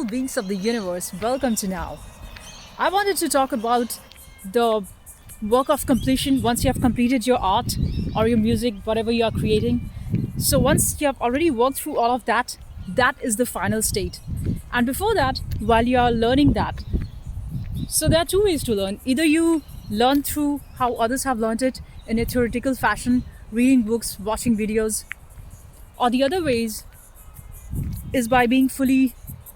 Beings of the universe, welcome to Now. I wanted to talk about the work of completion once you have completed your art or your music, whatever you are creating. So, once you have already worked through all of that, that is the final state. And before that, while you are learning that, so there are two ways to learn. Either you learn through how others have learned it in a theoretical fashion, reading books, watching videos, or the other ways is by being fully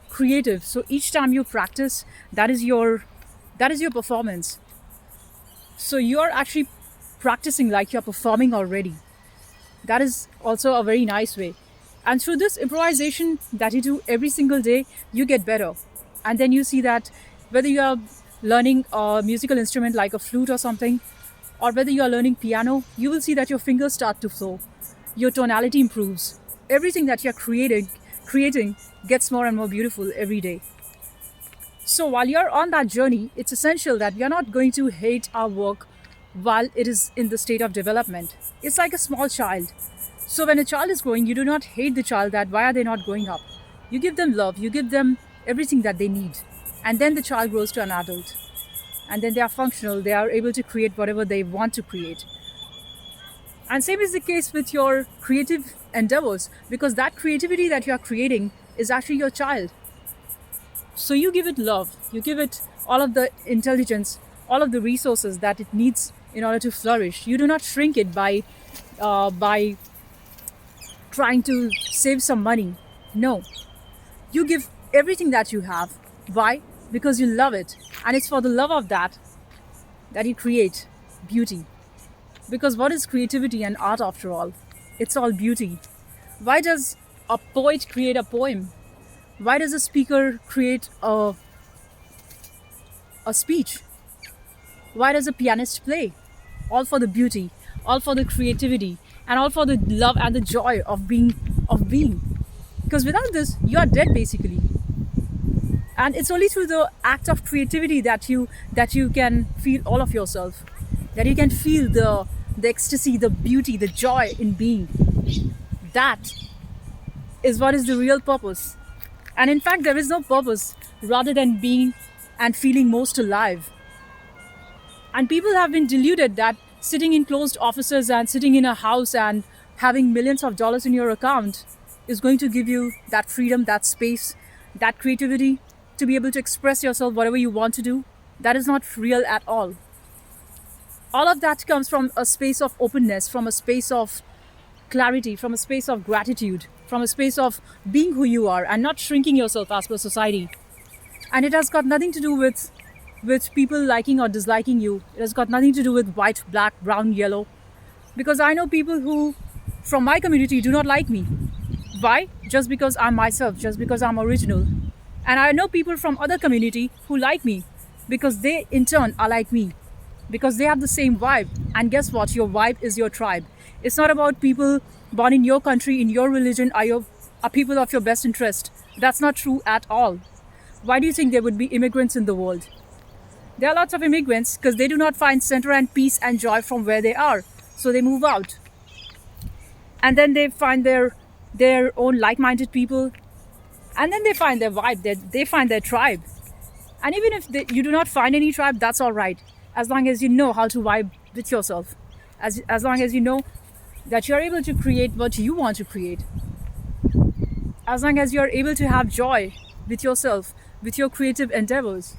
creative. So each time you practice, that is your performance. So you're actually practicing like you're performing already. That is also a very nice way. And through this improvisation that you do every single day, you get better. And then you see that whether you are learning a musical instrument like a flute or something, or whether you are learning piano, you will see that your fingers start to flow. Your tonality improves. Everything that you're creating gets more and more beautiful every day. So while you're on that journey, it's essential that we are not going to hate our work while it is in the state of development. It's like a small child. So when a child is growing, you do not hate the child that why are they not growing up? You give them love, you give them everything that they need. And then the child grows to an adult. And then they are functional, they are able to create whatever they want to create. And same is the case with your creative endeavors, because that creativity that you are creating is actually your child. So you give it love, you give it all of the intelligence, all of the resources that it needs in order to flourish. You do not shrink it by trying to save some money. No, you give everything that you have. Why? Because you love it, and it's for the love of that you create beauty. Because what is creativity and art after all? It's all beauty. Why does a poet create a poem? Why does a speaker create a speech? Why does a pianist play? All for the beauty, all for the creativity, and all for the love and the joy of being. Because without this, you are dead basically. And it's only through the act of creativity that you can feel all of yourself, that you can feel the ecstasy, the beauty, the joy in being. That is what is the real purpose. And in fact, there is no purpose rather than being and feeling most alive. And people have been deluded that sitting in closed offices and sitting in a house and having millions of dollars in your account is going to give you that freedom, that space, that creativity to be able to express yourself whatever you want to do. That is not real at all. All of that comes from a space of openness, from a space of clarity, from a space of gratitude, from a space of being who you are and not shrinking yourself as per society. And it has got nothing to do with people liking or disliking you. It has got nothing to do with white, black, brown, yellow. Because I know people who from my community do not like me. Why? Just because I'm myself, just because I'm original. And I know people from other community who like me because they in turn are like me, because they have the same vibe. And guess what? Your vibe is your tribe. It's not about people born in your country, in your religion, are people of your best interest. That's not true at all. Why do you think there would be immigrants in the world? There are lots of immigrants because they do not find center and peace and joy from where they are. So they move out. And then they find their own like-minded people. And then they find their vibe, they find their tribe. And even if you do not find any tribe, that's all right. As long as you know how to vibe with yourself. As long as you know that you're able to create what you want to create. As long as you're able to have joy with yourself, with your creative endeavors.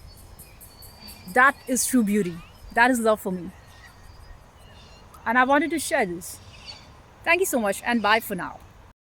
That is true beauty. That is love for me. And I wanted to share this. Thank you so much, and bye for now.